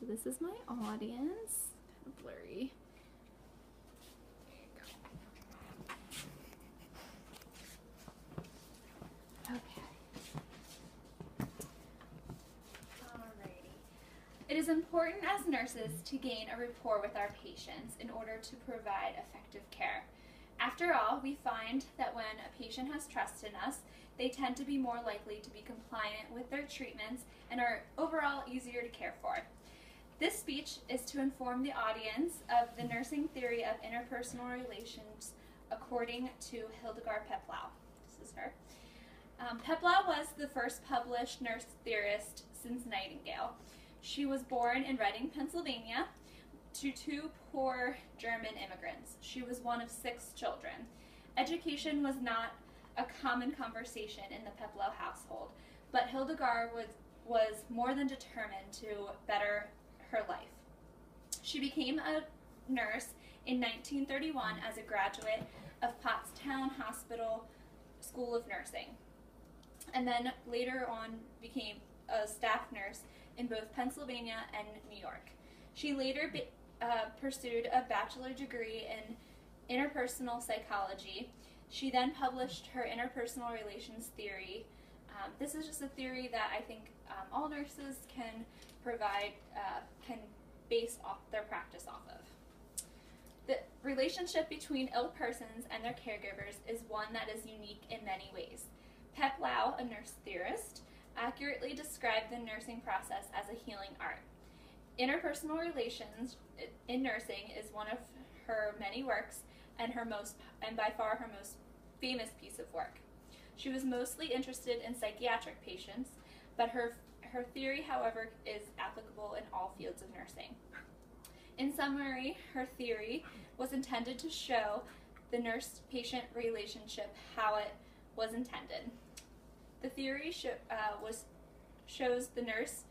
this is my audience. Kind of blurry. Okay. Alrighty. It is important as nurses to gain a rapport with our patients in order to provide effective care. After all, we find that when a patient has trust in us, they tend to be more likely to be compliant with their treatments and are overall easier to care for. This speech is to inform the audience of the nursing theory of interpersonal relations according to Hildegard Peplau. This is her. Peplau was the first published nurse theorist since Nightingale. She was born in Reading, Pennsylvania, to two poor German immigrants. She was one of 6 children. Education was not a common conversation in the Peplau household, but Hildegard was more than determined to better her life. She became a nurse in 1931 as a graduate of Pottstown Hospital School of Nursing, and then later on became a staff nurse in both Pennsylvania and New York. She later pursued a bachelor degree in interpersonal psychology. She then published her interpersonal relations theory. This is just a theory that I think all nurses can base off their practice off of. The relationship between ill persons and their caregivers is one that is unique in many ways. Peplau, a nurse theorist, accurately described the nursing process as a healing art. Interpersonal relations in nursing is one of her many works and by far her most famous piece of work. She was mostly interested in psychiatric patients, but her theory, however, is applicable in all fields of nursing. In summary, her theory was intended to show the nurse-patient relationship how it was intended. The theory shows the nurse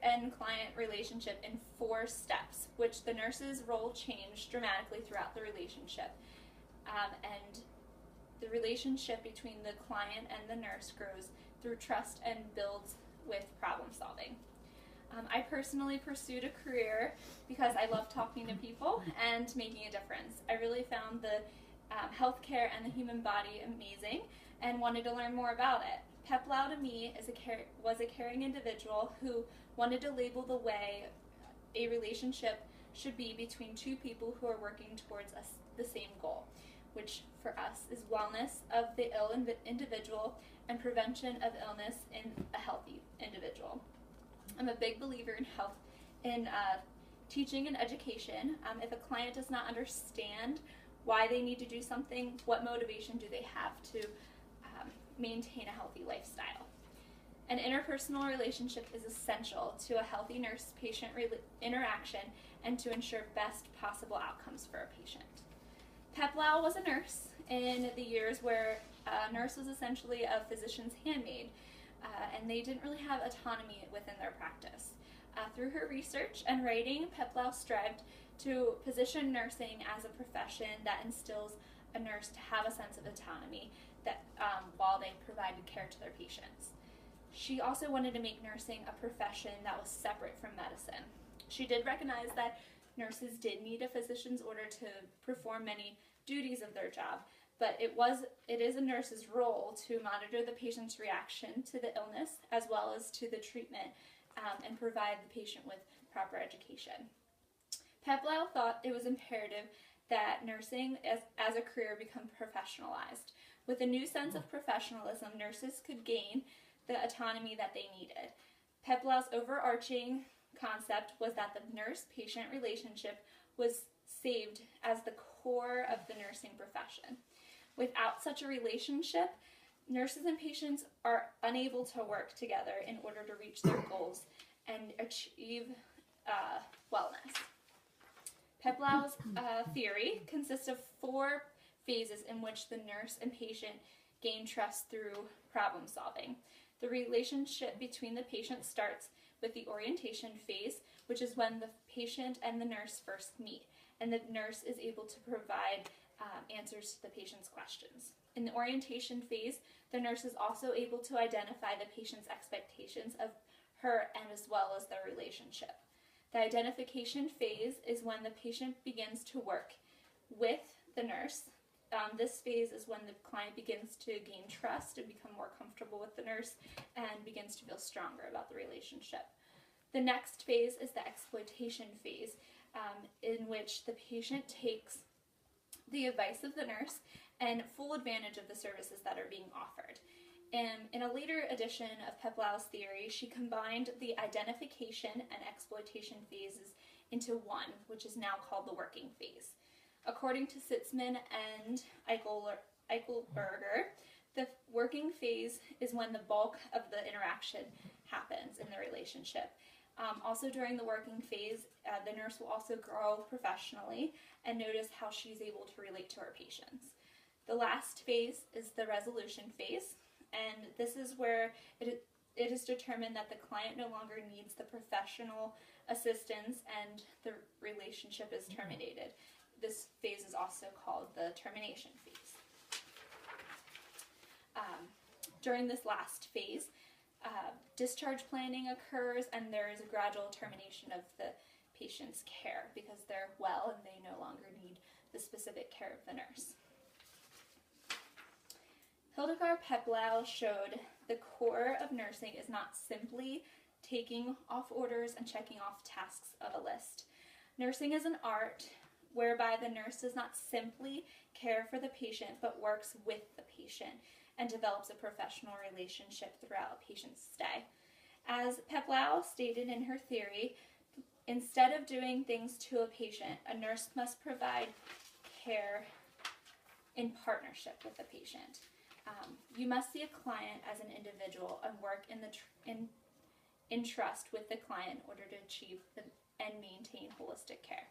and client relationship in 4 steps, which the nurse's role changed dramatically throughout the relationship. And the relationship between the client and the nurse grows through trust and builds with problem solving. I personally pursued a career because I love talking to people and making a difference. I really found the healthcare and the human body amazing and wanted to learn more about it. Peplau to me was a caring individual who wanted to label the way a relationship should be between 2 people who are working towards the same goal, which for us is wellness of the ill individual and prevention of illness in a healthy individual. I'm a big believer in health, in teaching and education. If a client does not understand why they need to do something, what motivation do they have to maintain a healthy lifestyle? An interpersonal relationship is essential to a healthy nurse-patient interaction and to ensure best possible outcomes for a patient. Peplau was a nurse in the years where a nurse was essentially a physician's handmaid, and they didn't really have autonomy within their practice. Through her research and writing, Peplau strived to position nursing as a profession that instills a nurse to have a sense of autonomy while they provided care to their patients. She also wanted to make nursing a profession that was separate from medicine. She did recognize that nurses did need a physician's order to perform many duties of their job, but it is a nurse's role to monitor the patient's reaction to the illness as well as to the treatment and provide the patient with proper education. Peplau thought it was imperative that nursing as a career become professionalized. With a new sense of professionalism, nurses could gain the autonomy that they needed. Peplau's overarching concept was that the nurse-patient relationship was saved as the core of the nursing profession. Without such a relationship, nurses and patients are unable to work together in order to reach their goals and achieve wellness. Peplau's theory consists of 4 phases in which the nurse and patient gain trust through problem solving. The relationship between the patient starts with the orientation phase, which is when the patient and the nurse first meet, and the nurse is able to provide answers to the patient's questions. In the orientation phase, the nurse is also able to identify the patient's expectations of her and as well as their relationship. The identification phase is when the patient begins to work with the nurse. This phase is when the client begins to gain trust and become more comfortable with the nurse and begins to feel stronger about the relationship. The next phase is the exploitation phase, in which the patient takes the advice of the nurse and full advantage of the services that are being offered. In a later edition of Peplau's theory, she combined the identification and exploitation phases into one, which is now called the working phase. According to Sitzman and Eichelberger, the working phase is when the bulk of the interaction happens in the relationship. Also during the working phase, the nurse will also grow professionally and notice how she's able to relate to her patients. The last phase is the resolution phase, and this is where it is determined that the client no longer needs the professional assistance and the relationship is terminated. This phase is also called the termination phase. During this last phase, discharge planning occurs and there is a gradual termination of the patient's care because they're well and they no longer need the specific care of the nurse. Hildegard Peplau showed the core of nursing is not simply taking off orders and checking off tasks of a list. Nursing is an art whereby the nurse does not simply care for the patient but works with the patient and develops a professional relationship throughout a patient's stay. As Peplau stated in her theory, instead of doing things to a patient, a nurse must provide care in partnership with the patient. You must see a client as an individual and work in trust with the client in order to achieve and maintain holistic care.